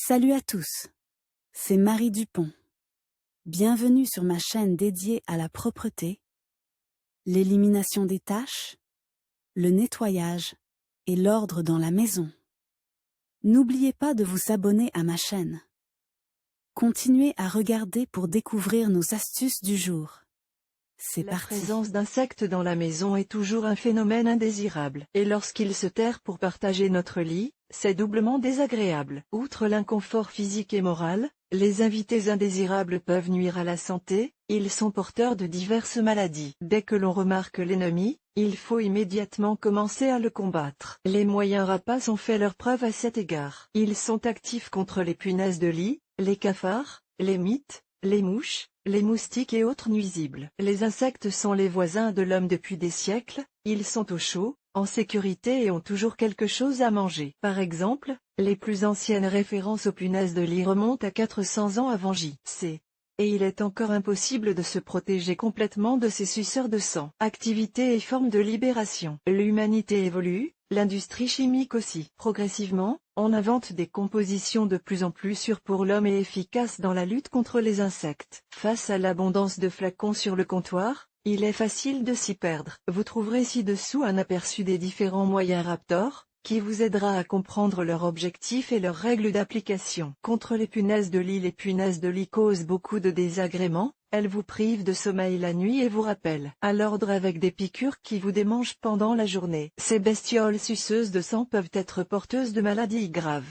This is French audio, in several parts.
Salut à tous, c'est Marie Dupont. Bienvenue sur ma chaîne dédiée à la propreté, l'élimination des taches, le nettoyage et l'ordre dans la maison. N'oubliez pas de vous abonner à ma chaîne. Continuez à regarder pour découvrir nos astuces du jour. C'est La parti. présence d'insectes dans la maison est toujours un phénomène indésirable, et lorsqu'ils se terrent pour partager notre lit, c'est doublement désagréable. Outre l'inconfort physique et moral, les invités indésirables peuvent nuire à la santé, ils sont porteurs de diverses maladies. Dès que l'on remarque l'ennemi, il faut immédiatement commencer à le combattre. Les moyens rapaces ont fait leur preuve à cet égard. Ils sont actifs contre les punaises de lit, les cafards, les mites, les mouches, les moustiques et autres nuisibles. Les insectes sont les voisins de l'homme depuis des siècles, ils sont au chaud, en sécurité et ont toujours quelque chose à manger. Par exemple, les plus anciennes références aux punaises de lit remontent à 400 ans avant J.C. Et il est encore impossible de se protéger complètement de ces suceurs de sang. Activité et forme de libération. L'humanité évolue, l'industrie chimique aussi. Progressivement, on invente des compositions de plus en plus sûres pour l'homme et efficaces dans la lutte contre les insectes. Face à l'abondance de flacons sur le comptoir, il est facile de s'y perdre. Vous trouverez ci-dessous un aperçu des différents moyens Raptor, qui vous aidera à comprendre leur objectif et leurs règles d'application. Contre les punaises de lit causent beaucoup de désagréments, elles vous privent de sommeil la nuit et vous rappellent à l'ordre avec des piqûres qui vous démangent pendant la journée. Ces bestioles suceuses de sang peuvent être porteuses de maladies graves.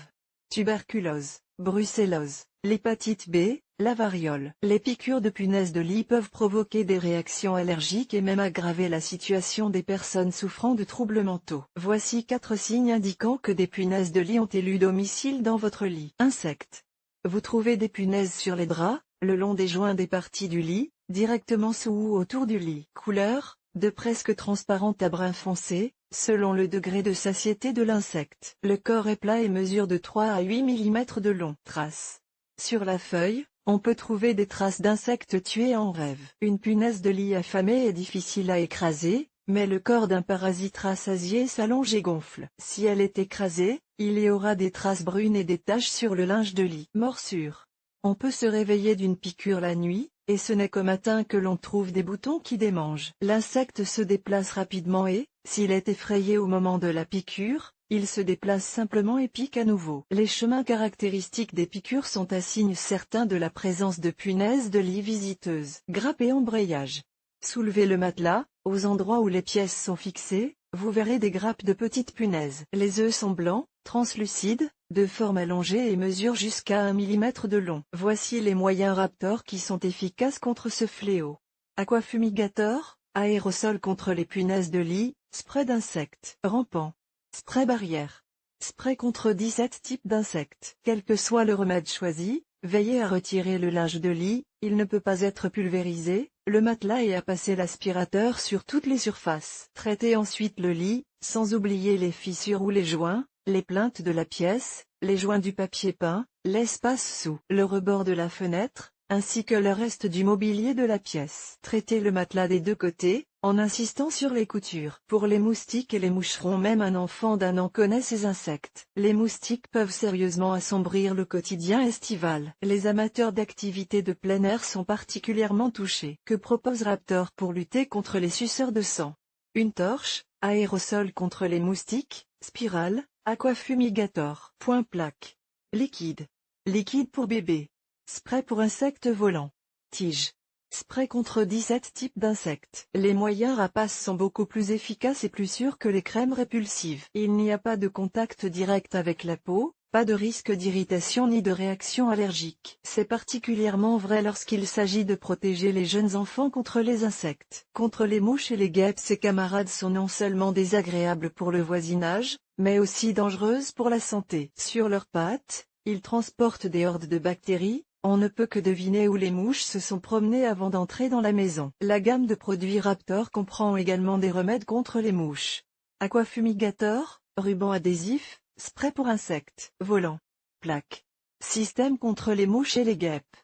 Tuberculose, brucellose, l'hépatite B, la variole. Les piqûres de punaises de lit peuvent provoquer des réactions allergiques et même aggraver la situation des personnes souffrant de troubles mentaux. Voici 4 signes indiquant que des punaises de lit ont élu domicile dans votre lit. Insectes. Vous trouvez des punaises sur les draps, le long des joints des parties du lit, directement sous ou autour du lit. Couleur, de presque transparente à brun foncé, selon le degré de satiété de l'insecte. Le corps est plat et mesure de 3 à 8 mm de long. Traces. Sur la feuille, on peut trouver des traces d'insectes tués en rêve. Une punaise de lit affamée est difficile à écraser, mais le corps d'un parasite rassasié s'allonge et gonfle. Si elle est écrasée, il y aura des traces brunes et des taches sur le linge de lit. Morsure. On peut se réveiller d'une piqûre la nuit, et ce n'est qu'au matin que l'on trouve des boutons qui démangent. L'insecte se déplace rapidement et, s'il est effrayé au moment de la piqûre, il se déplace simplement et pique à nouveau. Les chemins caractéristiques des piqûres sont un signe certain de la présence de punaises de lit visiteuses. Grappe et embrayage. Soulevez le matelas, aux endroits où les pièces sont fixées, vous verrez des grappes de petites punaises. Les œufs sont blancs, translucides, de forme allongée et mesurent jusqu'à 1 mm de long. Voici les moyens Raptor qui sont efficaces contre ce fléau. Aquafumigator, aérosol contre les punaises de lit, spray d'insectes. Rampant. Spray barrière. Spray contre 17 types d'insectes. Quel que soit le remède choisi, veillez à retirer le linge de lit, il ne peut pas être pulvérisé, le matelas et à passer l'aspirateur sur toutes les surfaces. Traitez ensuite le lit, sans oublier les fissures ou les joints, les plinthes de la pièce, les joints du papier peint, l'espace sous le rebord de la fenêtre, ainsi que le reste du mobilier de la pièce. Traitez le matelas des deux côtés, en insistant sur les coutures. Pour les moustiques et les moucherons, même un enfant d'1 an connaît ces insectes. Les moustiques peuvent sérieusement assombrir le quotidien estival. Les amateurs d'activités de plein air sont particulièrement touchés. Que propose Raptor pour lutter contre les suceurs de sang? Une torche, aérosol contre les moustiques, spirale, aquafumigator. Point plaque. Liquide. Liquide pour bébé. Spray pour insectes volants. Tige. Spray contre 17 types d'insectes. Les moyens rapaces sont beaucoup plus efficaces et plus sûrs que les crèmes répulsives. Il n'y a pas de contact direct avec la peau, pas de risque d'irritation ni de réaction allergique. C'est particulièrement vrai lorsqu'il s'agit de protéger les jeunes enfants contre les insectes. Contre les mouches et les guêpes, ces camarades sont non seulement désagréables pour le voisinage, mais aussi dangereuses pour la santé. Sur leurs pattes, ils transportent des hordes de bactéries. On ne peut que deviner où les mouches se sont promenées avant d'entrer dans la maison. La gamme de produits Raptor comprend également des remèdes contre les mouches. Aquafumigator, ruban adhésif, spray pour insectes volants. Plaque. Système contre les mouches et les guêpes.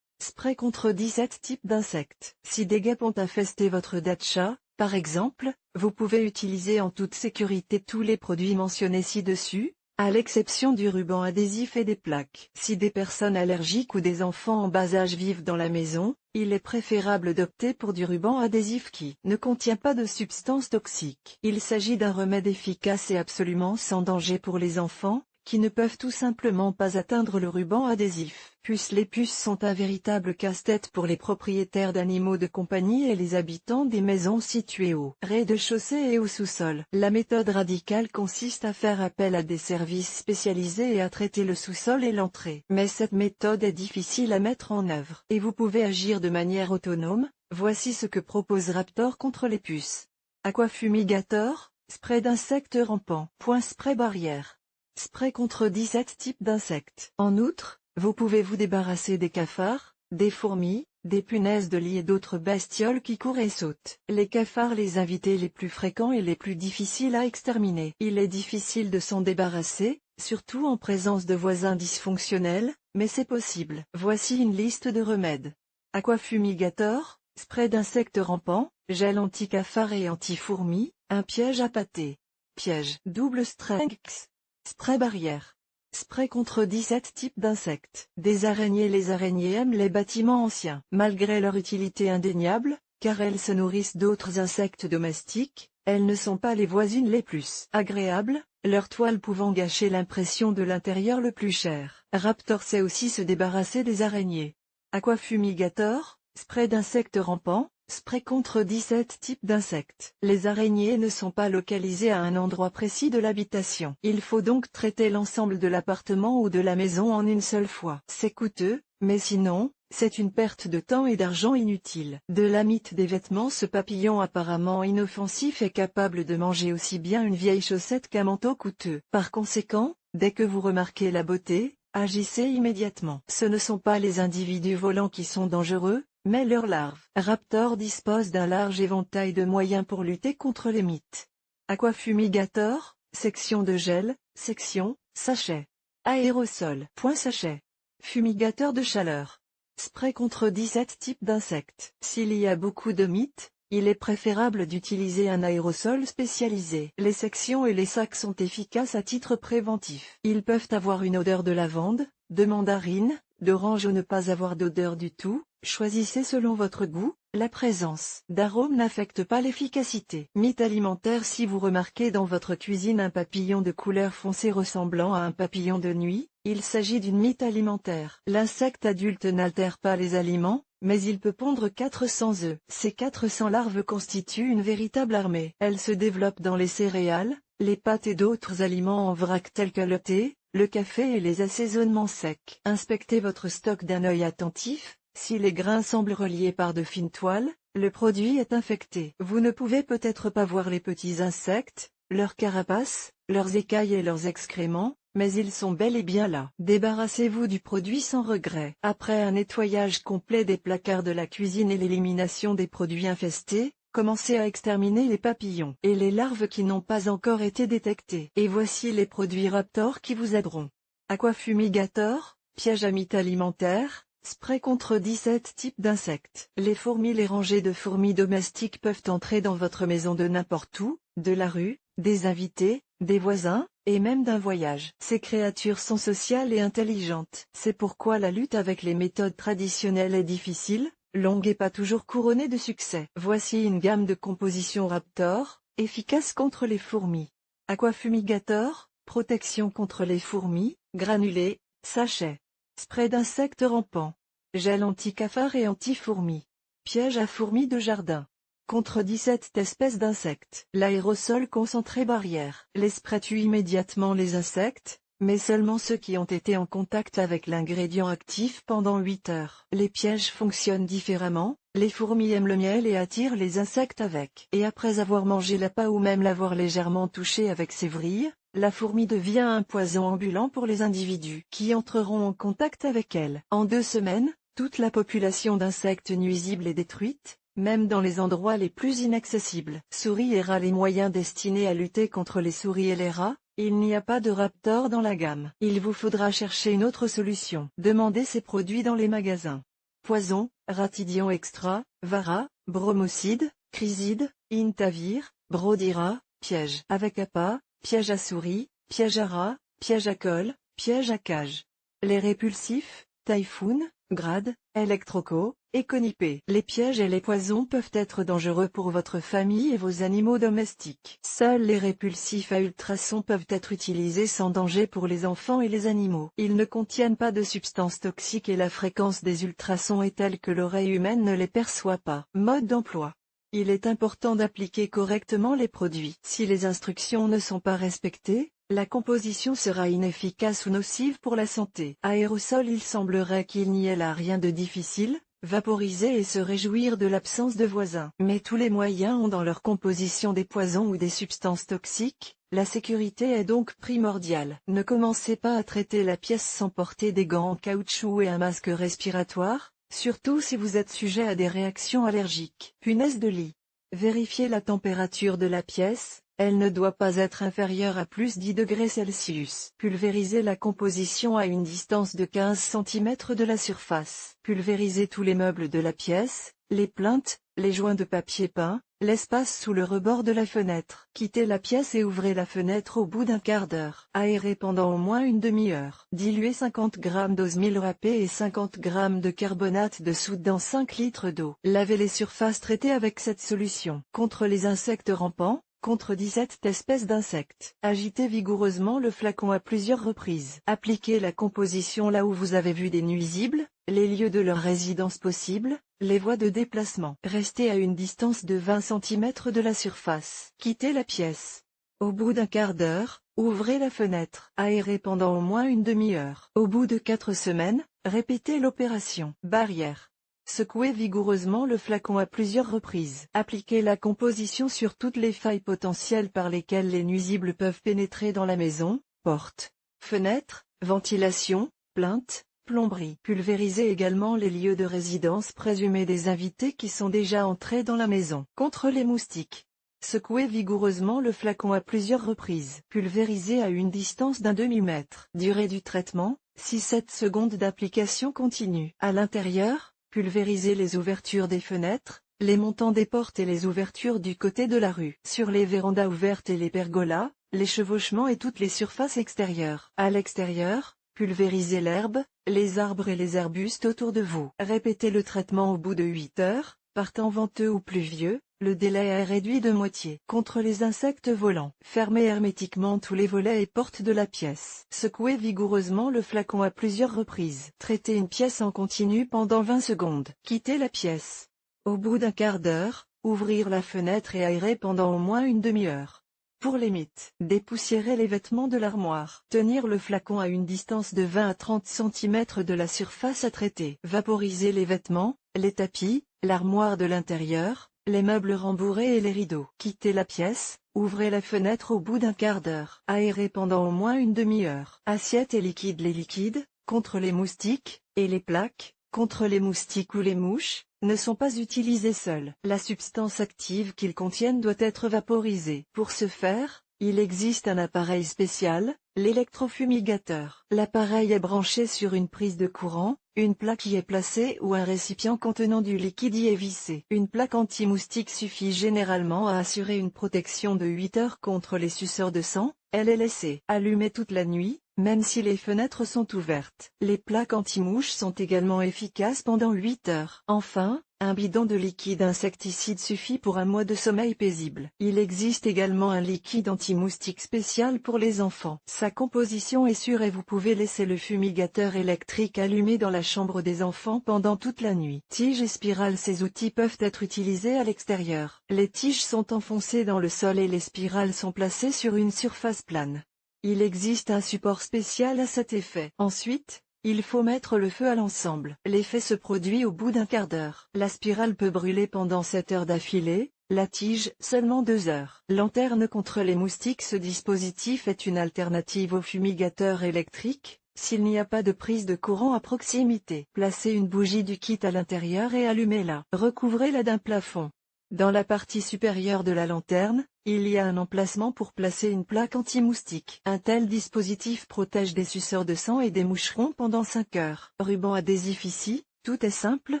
Spray contre 17 types d'insectes. Si des guêpes ont infesté votre datcha, par exemple, vous pouvez utiliser en toute sécurité tous les produits mentionnés ci-dessus, à l'exception du ruban adhésif et des plaques. Si des personnes allergiques ou des enfants en bas âge vivent dans la maison, il est préférable d'opter pour du ruban adhésif qui ne contient pas de substances toxiques. Il s'agit d'un remède efficace et absolument sans danger pour les enfants, qui ne peuvent tout simplement pas atteindre le ruban adhésif. Les puces sont un véritable casse-tête pour les propriétaires d'animaux de compagnie et les habitants des maisons situées au rez-de-chaussée et au sous-sol. La méthode radicale consiste à faire appel à des services spécialisés et à traiter le sous-sol et l'entrée. Mais cette méthode est difficile à mettre en œuvre. Et vous pouvez agir de manière autonome. Voici ce que propose Raptor contre les puces. Aquafumigator, spray d'insectes rampants. Spray barrière. Spray contre 17 types d'insectes. En outre, vous pouvez vous débarrasser des cafards, des fourmis, des punaises de lit et d'autres bestioles qui courent et sautent. Les cafards, les invités les plus fréquents et les plus difficiles à exterminer. Il est difficile de s'en débarrasser, surtout en présence de voisins dysfonctionnels, mais c'est possible. Voici une liste de remèdes. Aquafumigator, spray d'insectes rampants, gel anti-cafard et anti-fourmis, un piège à pâté. Piège double strength. Spray barrière. Spray contre 17 types d'insectes. Des araignées. Les araignées aiment les bâtiments anciens. Malgré leur utilité indéniable, car elles se nourrissent d'autres insectes domestiques, elles ne sont pas les voisines les plus agréables, leur toile pouvant gâcher l'impression de l'intérieur le plus cher. Raptor sait aussi se débarrasser des araignées. Aquafumigator, spray d'insectes rampants, spray contre 17 types d'insectes. Les araignées ne sont pas localisées à un endroit précis de l'habitation. Il faut donc traiter l'ensemble de l'appartement ou de la maison en une seule fois. C'est coûteux, mais sinon, c'est une perte de temps et d'argent inutile. De l'amide des vêtements. Ce papillon apparemment inoffensif est capable de manger aussi bien une vieille chaussette qu'un manteau coûteux. Par conséquent, dès que vous remarquez la beauté, agissez immédiatement. Ce ne sont pas les individus volants qui sont dangereux, mais leurs larves. Raptor dispose d'un large éventail de moyens pour lutter contre les mites. Aquafumigator, section de gel, section, sachet. Aérosol. Sachet. Fumigateur de chaleur. Spray contre 17 types d'insectes. S'il y a beaucoup de mites, il est préférable d'utiliser un aérosol spécialisé. Les sections et les sacs sont efficaces à titre préventif. Ils peuvent avoir une odeur de lavande, de mandarine, d'orange ou ne pas avoir d'odeur du tout. Choisissez selon votre goût. La présence d'arômes n'affecte pas l'efficacité. Mythe alimentaire. Si vous remarquez dans votre cuisine un papillon de couleur foncée ressemblant à un papillon de nuit, il s'agit d'une mythe alimentaire. L'insecte adulte n'altère pas les aliments, mais il peut pondre 400 œufs. Ces 400 larves constituent une véritable armée. Elles se développent dans les céréales, les pâtes et d'autres aliments en vrac tels que le thé, le café et les assaisonnements secs. Inspectez votre stock d'un œil attentif. Si les grains semblent reliés par de fines toiles, le produit est infecté. Vous ne pouvez peut-être pas voir les petits insectes, leurs carapaces, leurs écailles et leurs excréments, mais ils sont bel et bien là. Débarrassez-vous du produit sans regret. Après un nettoyage complet des placards de la cuisine et l'élimination des produits infestés, commencez à exterminer les papillons et les larves qui n'ont pas encore été détectées. Et voici les produits Raptor qui vous aideront. Aquafumigator, piège à mites alimentaire. Spray contre 17 types d'insectes. Les fourmis. Les rangées de fourmis domestiques peuvent entrer dans votre maison de n'importe où, de la rue, des invités, des voisins, et même d'un voyage. Ces créatures sont sociales et intelligentes. C'est pourquoi la lutte avec les méthodes traditionnelles est difficile, longue et pas toujours couronnée de succès. Voici une gamme de compositions Raptor, efficace contre les fourmis. Aquafumigator, protection contre les fourmis, granulés, sachet. Spray d'insectes rampants. Gel anti-cafard et anti-fourmis. Piège à fourmis de jardin. Contre 17 espèces d'insectes. L'aérosol concentré barrière. Les sprays tuent immédiatement les insectes, mais seulement ceux qui ont été en contact avec l'ingrédient actif pendant 8 heures. Les pièges fonctionnent différemment. Les fourmis aiment le miel et attirent les insectes avec. Et après avoir mangé l'appât ou même l'avoir légèrement touché avec ses vrilles, la fourmi devient un poison ambulant pour les individus qui entreront en contact avec elle. En 2 semaines, toute la population d'insectes nuisibles est détruite, même dans les endroits les plus inaccessibles. Souris et rats. Les moyens destinés à lutter contre les souris et les rats. Il n'y a pas de Raptor dans la gamme. Il vous faudra chercher une autre solution. Demandez ces produits dans les magasins. Poison, Ratidion Extra, Vara, Bromocide, Chryside, Intavir, Brodira, piège avec appât, piège à souris, piège à rat, piège à colle, piège à cage. Les répulsifs, Typhoon, Grad, Electroco, et Conipé. Les pièges et les poisons peuvent être dangereux pour votre famille et vos animaux domestiques. Seuls les répulsifs à ultrasons peuvent être utilisés sans danger pour les enfants et les animaux. Ils ne contiennent pas de substances toxiques et la fréquence des ultrasons est telle que l'oreille humaine ne les perçoit pas. Mode d'emploi. Il est important d'appliquer correctement les produits. Si les instructions ne sont pas respectées, la composition sera inefficace ou nocive pour la santé. Aérosol. Il semblerait qu'il n'y ait là rien de difficile, vaporiser et se réjouir de l'absence de voisins. Mais tous les moyens ont dans leur composition des poisons ou des substances toxiques, la sécurité est donc primordiale. Ne commencez pas à traiter la pièce sans porter des gants en caoutchouc et un masque respiratoire, surtout si vous êtes sujet à des réactions allergiques. Punaise de lit. Vérifiez la température de la pièce. Elle ne doit pas être inférieure à plus 10 degrés Celsius. Pulvérisez la composition à une distance de 15 cm de la surface. Pulvérisez tous les meubles de la pièce, les plinthes, les joints de papier peint, l'espace sous le rebord de la fenêtre. Quittez la pièce et ouvrez la fenêtre au bout d'un quart d'heure. Aérez pendant au moins une demi-heure. Diluez 50 g d'ose 1000 râpé et 50 g de carbonate de soude dans 5 litres d'eau. Lavez les surfaces traitées avec cette solution. Contre les insectes rampants, contre 17 espèces d'insectes. Agitez vigoureusement le flacon à plusieurs reprises. Appliquez la composition là où vous avez vu des nuisibles, les lieux de leur résidence possible, les voies de déplacement. Restez à une distance de 20 cm de la surface. Quittez la pièce. Au bout d'un quart d'heure, ouvrez la fenêtre. Aérez pendant au moins une demi-heure. Au bout de 4 semaines, répétez l'opération. Barrière. Secouez vigoureusement le flacon à plusieurs reprises. Appliquez la composition sur toutes les failles potentielles par lesquelles les nuisibles peuvent pénétrer dans la maison, portes, fenêtres, ventilation, plinthes, plomberie. Pulvérisez également les lieux de résidence présumés des invités qui sont déjà entrés dans la maison. Contre les moustiques. Secouez vigoureusement le flacon à plusieurs reprises. Pulvérisez à une distance d'un demi-mètre. Durée du traitement, 6-7 secondes d'application continue. À l'intérieur, pulvérisez les ouvertures des fenêtres, les montants des portes et les ouvertures du côté de la rue. Sur les vérandas ouvertes et les pergolas, les chevauchements et toutes les surfaces extérieures. À l'extérieur, pulvérisez l'herbe, les arbres et les arbustes autour de vous. Répétez le traitement au bout de 8 heures, par temps venteux ou pluvieux, le délai est réduit de moitié. Contre les insectes volants, fermez hermétiquement tous les volets et portes de la pièce. Secouez vigoureusement le flacon à plusieurs reprises. Traitez une pièce en continu pendant 20 secondes. Quittez la pièce. Au bout d'un quart d'heure, ouvrir la fenêtre et aérer pendant au moins une demi-heure. Pour les mythes, dépoussiérez les vêtements de l'armoire. Tenir le flacon à une distance de 20 à 30 cm de la surface à traiter. Vaporiser les vêtements, les tapis, l'armoire de l'intérieur, les meubles rembourrés et les rideaux. Quittez la pièce, ouvrez la fenêtre au bout d'un quart d'heure. Aérez pendant au moins une demi-heure. Assiette et liquide. Les liquides, contre les moustiques, et les plaques, contre les moustiques ou les mouches, ne sont pas utilisés seuls. La substance active qu'ils contiennent doit être vaporisée. Pour ce faire, il existe un appareil spécial, l'électrofumigateur. L'appareil est branché sur une prise de courant, une plaque y est placée ou un récipient contenant du liquide y est vissé. Une plaque anti-moustique suffit généralement à assurer une protection de 8 heures contre les suceurs de sang. Elle est laissée allumée toute la nuit, même si les fenêtres sont ouvertes. Les plaques anti-mouches sont également efficaces pendant 8 heures. Enfin, un bidon de liquide insecticide suffit pour un mois de sommeil paisible. Il existe également un liquide anti-moustique spécial pour les enfants. Sa composition est sûre et vous pouvez laisser le fumigateur électrique allumé dans la chambre des enfants pendant toute la nuit. Tiges et spirales. Ces outils peuvent être utilisés à l'extérieur. Les tiges sont enfoncées dans le sol et les spirales sont placées sur une surface plane. Il existe un support spécial à cet effet. Ensuite, il faut mettre le feu à l'ensemble. L'effet se produit au bout d'un quart d'heure. La spirale peut brûler pendant 7 heures d'affilée, la tige seulement 2 heures. Lanterne contre les moustiques. Ce dispositif est une alternative au fumigateur électrique, s'il n'y a pas de prise de courant à proximité. Placez une bougie du kit à l'intérieur et allumez-la. Recouvrez-la d'un plafond. Dans la partie supérieure de la lanterne, il y a un emplacement pour placer une plaque anti-moustique. Un tel dispositif protège des suceurs de sang et des moucherons pendant 5 heures. Ruban adhésif. Ici, tout est simple,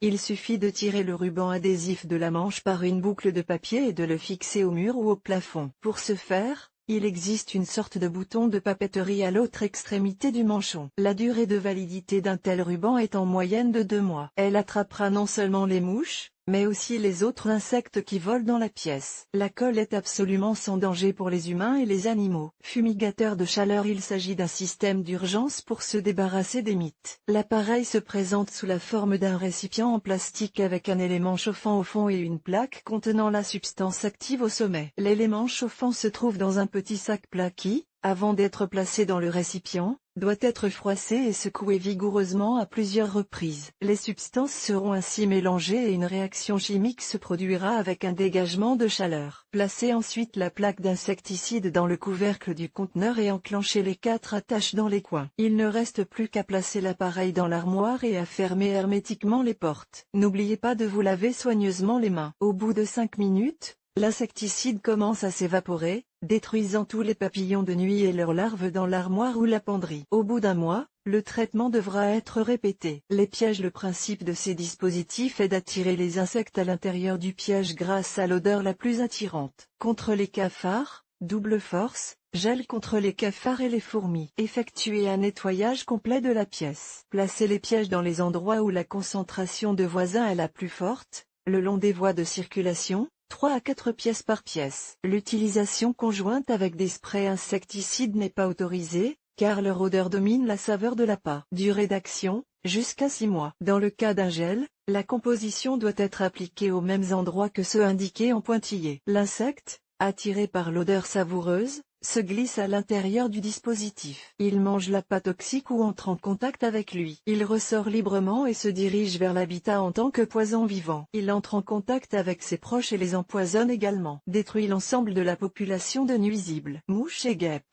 il suffit de tirer le ruban adhésif de la manche par une boucle de papier et de le fixer au mur ou au plafond. Pour ce faire, Il existe une sorte de bouton de papeterie à l'autre extrémité du manchon. La durée de validité d'un tel ruban est en moyenne de 2 mois. Elle attrapera non seulement les mouches, mais aussi les autres insectes qui volent dans la pièce. La colle est absolument sans danger pour les humains et les animaux. Fumigateur de chaleur. Il s'agit d'un système d'urgence pour se débarrasser des mites. L'appareil se présente sous la forme d'un récipient en plastique avec un élément chauffant au fond et une plaque contenant la substance active au sommet. L'élément chauffant se trouve dans un petit sac plat qui, avant d'être placé dans le récipient, doit être froissé et secoué vigoureusement à plusieurs reprises. Les substances seront ainsi mélangées et une réaction chimique se produira avec un dégagement de chaleur. Placez ensuite la plaque d'insecticide dans le couvercle du conteneur et enclenchez les 4 attaches dans les coins. Il ne reste plus qu'à placer l'appareil dans l'armoire et à fermer hermétiquement les portes. N'oubliez pas de vous laver soigneusement les mains. Au bout de 5 minutes, l'insecticide commence à s'évaporer, détruisant tous les papillons de nuit et leurs larves dans l'armoire ou la penderie. Au bout d'un mois, le traitement devra être répété. Les pièges. Le principe de ces dispositifs est d'attirer les insectes à l'intérieur du piège grâce à l'odeur la plus attirante. Contre les cafards, double force, gel contre les cafards et les fourmis. Effectuez un nettoyage complet de la pièce. Placez les pièges dans les endroits où la concentration de voisins est la plus forte, le long des voies de circulation, 3 à 4 pièces par pièce. L'utilisation conjointe avec des sprays insecticides n'est pas autorisée, car leur odeur domine la saveur de l'appât. Durée d'action, jusqu'à 6 mois. Dans le cas d'un gel, la composition doit être appliquée aux mêmes endroits que ceux indiqués en pointillé. L'insecte, attiré par l'odeur savoureuse, se glisse à l'intérieur du dispositif. Il mange l'appât toxique ou entre en contact avec lui. Il ressort librement et se dirige vers l'habitat en tant que poison vivant. Il entre en contact avec ses proches et les empoisonne également. Détruit l'ensemble de la population de nuisibles. Mouches et guêpes.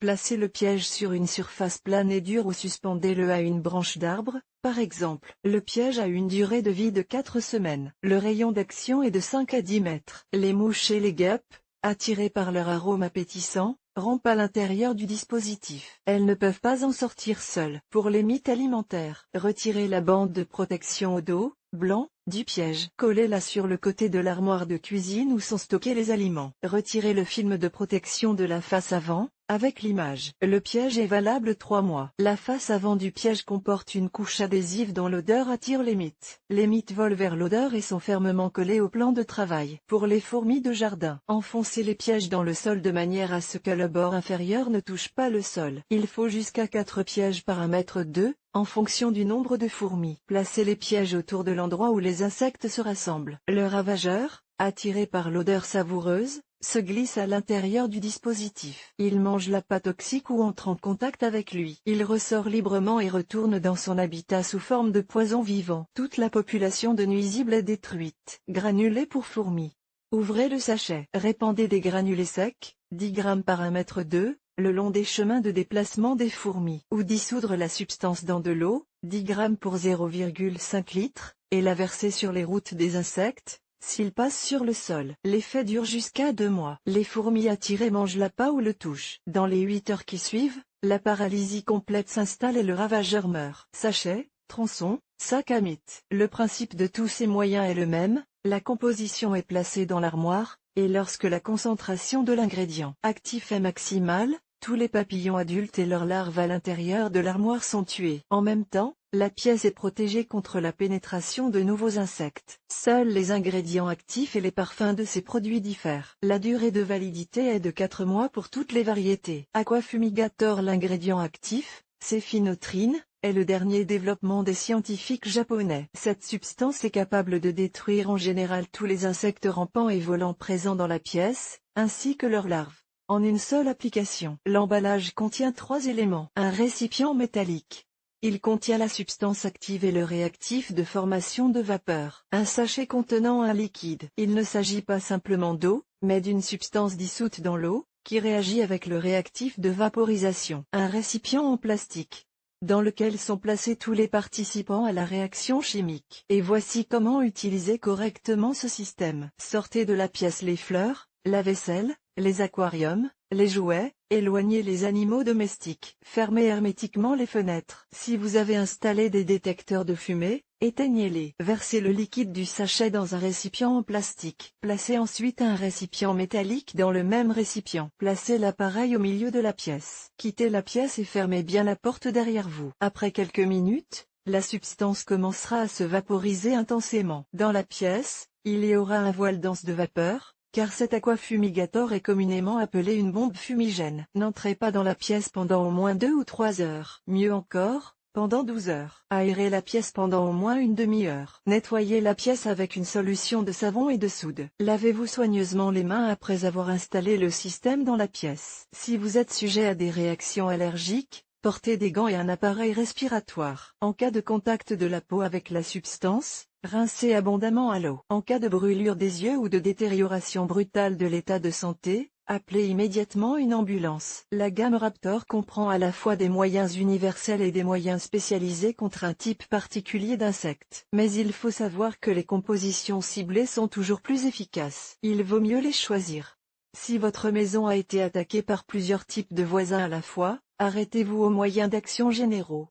Placez le piège sur une surface plane et dure ou suspendez-le à une branche d'arbre, par exemple. Le piège a une durée de vie de 4 semaines. Le rayon d'action est de 5 à 10 mètres. Les mouches et les guêpes, attirées par leur arôme appétissant, rampent à l'intérieur du dispositif. Elles ne peuvent pas en sortir seules. Pour les mites alimentaires, retirez la bande de protection au dos, blanc, du piège. Collez-la sur le côté de l'armoire de cuisine où sont stockés les aliments. Retirez le film de protection de la face avant, avec l'image. Le piège est valable 3 mois. La face avant du piège comporte une couche adhésive dont l'odeur attire les mites. Les mites volent vers l'odeur et sont fermement collés au plan de travail. Pour les fourmis de jardin, enfoncez les pièges dans le sol de manière à ce que le bord inférieur ne touche pas le sol. Il faut jusqu'à 4 pièges par 1,2 m, en fonction du nombre de fourmis. Placez les pièges autour de l'endroit où les insectes se rassemblent. Le ravageur, attiré par l'odeur savoureuse, se glisse à l'intérieur du dispositif. Il mange l'appât toxique ou entre en contact avec lui. Il ressort librement et retourne dans son habitat sous forme de poison vivant. Toute la population de nuisibles est détruite. Granulés pour fourmis. Ouvrez le sachet. Répandez des granulés secs, 10 g par 1,2 m, le long des chemins de déplacement des fourmis. Ou dissoudre la substance dans de l'eau, 10 g pour 0,5 litre, et la verser sur les routes des insectes, s'ils passent sur le sol. L'effet dure jusqu'à 2 mois. Les fourmis attirées mangent l'appât ou le touchent. Dans les 8 heures qui suivent, la paralysie complète s'installe et le ravageur meurt. Sachet, tronçon, sac à mites. Le principe de tous ces moyens est le même, la composition est placée dans l'armoire, et lorsque la concentration de l'ingrédient actif est maximale, tous les papillons adultes et leurs larves à l'intérieur de l'armoire sont tués. En même temps, la pièce est protégée contre la pénétration de nouveaux insectes. Seuls les ingrédients actifs et les parfums de ces produits diffèrent. La durée de validité est de 4 mois pour toutes les variétés. Aquafumigator. L'ingrédient actif, céphénotrine, est le dernier développement des scientifiques japonais. Cette substance est capable de détruire en général tous les insectes rampants et volants présents dans la pièce, ainsi que leurs larves, en une seule application. L'emballage contient 3 éléments. Un récipient métallique. Il contient la substance active et le réactif de formation de vapeur. Un sachet contenant un liquide. Il ne s'agit pas simplement d'eau, mais d'une substance dissoute dans l'eau, qui réagit avec le réactif de vaporisation. Un récipient en plastique, dans lequel sont placés tous les participants à la réaction chimique. Et voici comment utiliser correctement ce système. Sortez de la pièce les fleurs, la vaisselle, les aquariums, Les jouets, éloignez les animaux domestiques. Fermez hermétiquement les fenêtres. Si vous avez installé des détecteurs de fumée, éteignez-les. Versez le liquide du sachet dans un récipient en plastique. Placez ensuite un récipient métallique dans le même récipient. Placez l'appareil au milieu de la pièce. Quittez la pièce et fermez bien la porte derrière vous. Après quelques minutes, la substance commencera à se vaporiser intensément. Dans la pièce, il y aura un voile dense de vapeur, car cet aquafumigator est communément appelé une bombe fumigène. N'entrez pas dans la pièce pendant au moins 2 ou 3 heures. Mieux encore, pendant 12 heures. Aérez la pièce pendant au moins une demi-heure. Nettoyez la pièce avec une solution de savon et de soude. Lavez-vous soigneusement les mains après avoir installé le système dans la pièce. Si vous êtes sujet à des réactions allergiques, portez des gants et un appareil respiratoire. En cas de contact de la peau avec la substance, rincez abondamment à l'eau. En cas de brûlure des yeux ou de détérioration brutale de l'état de santé, appelez immédiatement une ambulance. La gamme Raptor comprend à la fois des moyens universels et des moyens spécialisés contre un type particulier d'insectes. Mais il faut savoir que les compositions ciblées sont toujours plus efficaces. Il vaut mieux les choisir. Si votre maison a été attaquée par plusieurs types de voisins à la fois, arrêtez-vous aux moyens d'action généraux.